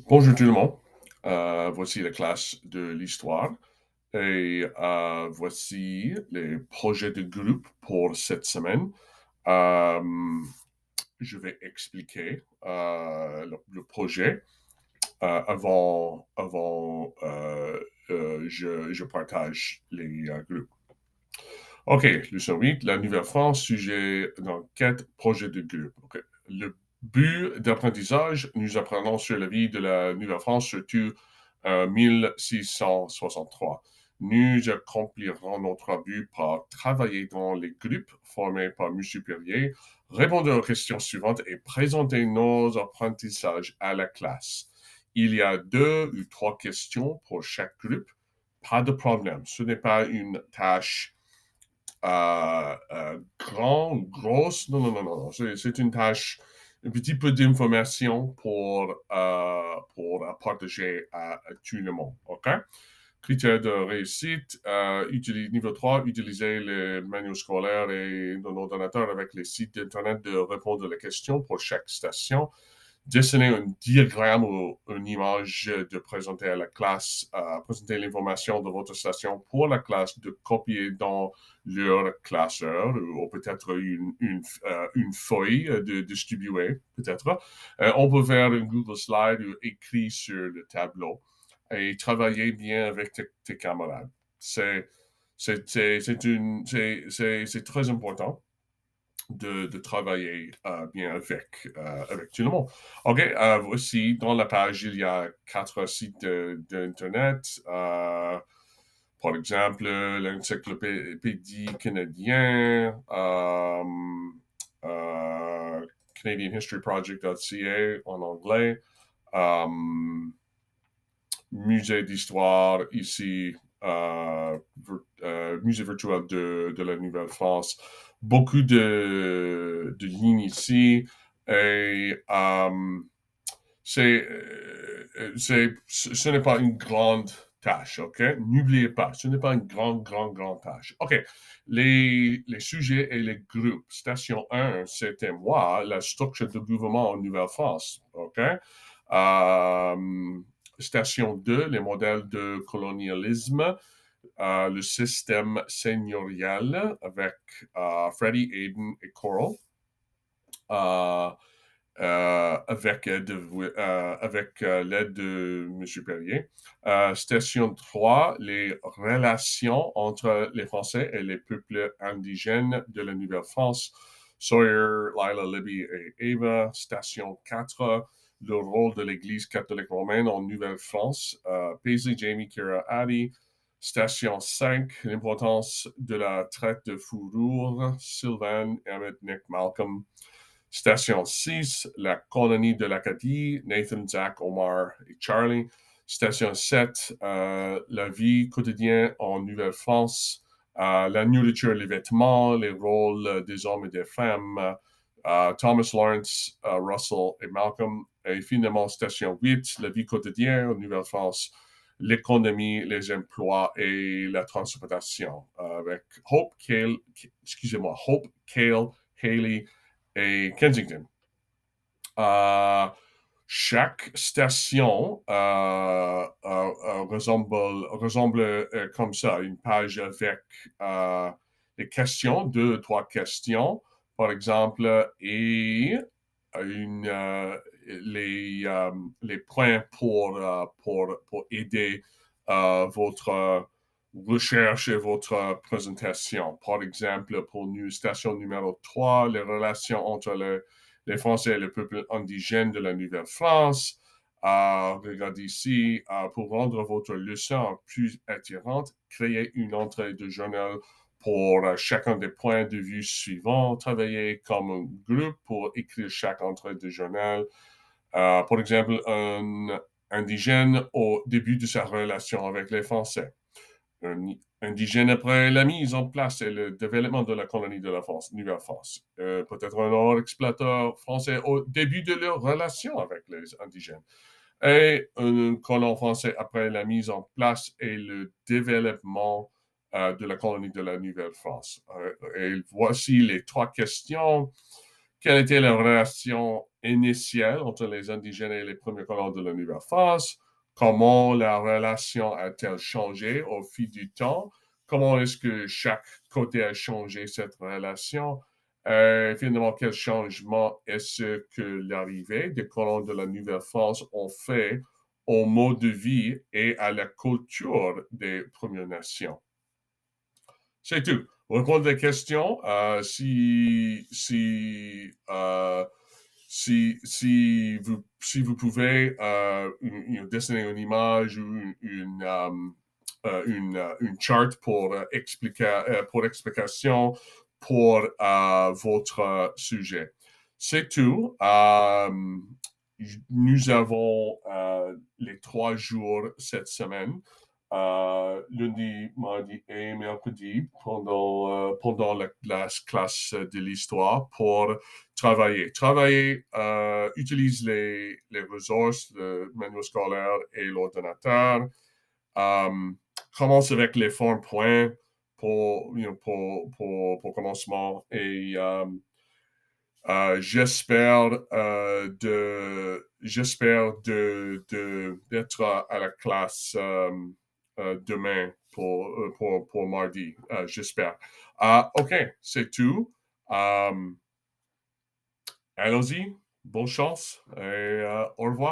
Bonjour tout le monde. Voici la classe de l'histoire et voici les projets de groupe pour cette semaine. Euh, je vais expliquer le projet avant je partage les groupes. OK, leçon 8, la Nouvelle-France, sujet d'enquête, projet de groupe. OK. Le but d'apprentissage, nous apprenons sur la vie de la Nouvelle-France, surtout en 1663. Nous accomplirons notre but par travailler dans les groupes formés par M. Perrier, répondre aux questions suivantes et présenter nos apprentissages à la classe. Il y a 2 ou 3 questions pour chaque groupe. Pas de problème. Ce n'est pas une tâche grosse. Non, non, non, non. C'est une tâche, un petit peu d'information pour partager à tout le monde. OK? Critères de réussite, niveau 3, utiliser le manuel scolaire et ton ordinateur avec les sites d'Internet de répondre à la question pour chaque station. Dessiner un diagramme ou une image de présenter à la classe, présenter l'information de votre station pour la classe, de copier dans leur classeur ou peut-être une feuille de distribuer, peut-être. On peut faire un Google Slide ou écrit sur le tableau et travailler bien avec tes camarades. C'est très important de travailler bien avec tout le monde. OK, voici, dans la page, il y a 4 sites d'Internet. Par exemple, l'Encyclopédie canadienne, CanadianHistoryProject.ca en anglais, musée d'histoire ici, musée virtuel de la Nouvelle-France. Beaucoup de lignes ici. Et ce n'est pas une grande tâche, OK? N'oubliez pas, ce n'est pas une grande tâche. OK, les sujets et les groupes. Station 1, c'était moi, la structure de gouvernement en Nouvelle-France, OK? Euh, Station 2, les modèles de colonialisme, le système seigneurial avec Freddie, Aiden et Coral. Euh, avec l'aide de M. Perrier. Station 3, les relations entre les Français et les peuples indigènes de la Nouvelle-France. Sawyer, Lila, Libby et Eva. Station 4, le rôle de l'Église catholique romaine en Nouvelle-France. Paisley, Jamie, Kira, Addie. Station 5, l'importance de la traite de fourrure. Sylvain, Emmett, Nick, Malcolm. Station 6, la colonie de l'Acadie, Nathan, Zach, Omar et Charlie. Station 7, la vie quotidienne en Nouvelle-France, la nourriture, les vêtements, les rôles des hommes et des femmes, Thomas Lawrence, Russell et Malcolm. Et finalement, station 8, la vie quotidienne en Nouvelle-France, l'économie, les emplois et la transportation, avec Hope, Cale, Haley, et Kensington. Euh, Chaque station ressemble comme ça, une page avec des questions, 2 ou 3 questions, par exemple, et une, les points pour aider votre recherche et votre présentation. Par exemple, pour nous, station numéro 3, les relations entre les Français et le peuple indigène de la Nouvelle-France. Regardez ici, pour rendre votre leçon plus attirante, créez une entrée de journal pour chacun des points de vue suivants. Travaillez comme un groupe pour écrire chaque entrée de journal. Par exemple, un indigène au début de sa relation avec les Français. Un indigène après la mise en place et le développement de la colonie de la France, Nouvelle-France. Peut-être un autre explorateur français au début de leur relation avec les indigènes. Et un colon français après la mise en place et le développement de la colonie de la Nouvelle-France. Et voici les 3 questions. quelle était la relation initiale entre les indigènes et les premiers colons de la Nouvelle-France, comment la relation a-t-elle changé au fil du temps, comment est-ce que chaque côté a changé cette relation, finalement, quel changement est-ce que l'arrivée des colons de la Nouvelle-France ont fait au mode de vie et à la culture des Premières Nations. C'est tout. Pour répondre à la question, si vous pouvez dessiner une image ou une charte pour explication pour votre sujet. C'est tout. Nous avons les 3 jours cette semaine. Lundi, mardi et mercredi pendant la classe de l'histoire pour travailler. Utilise les ressources, le manuel scolaire et l'ordinateur. Commence avec les formes points pour commencement et j'espère d'être à la classe demain pour mardi. J'espère. OK, c'est tout. Allons-y. Bonne chance et au revoir.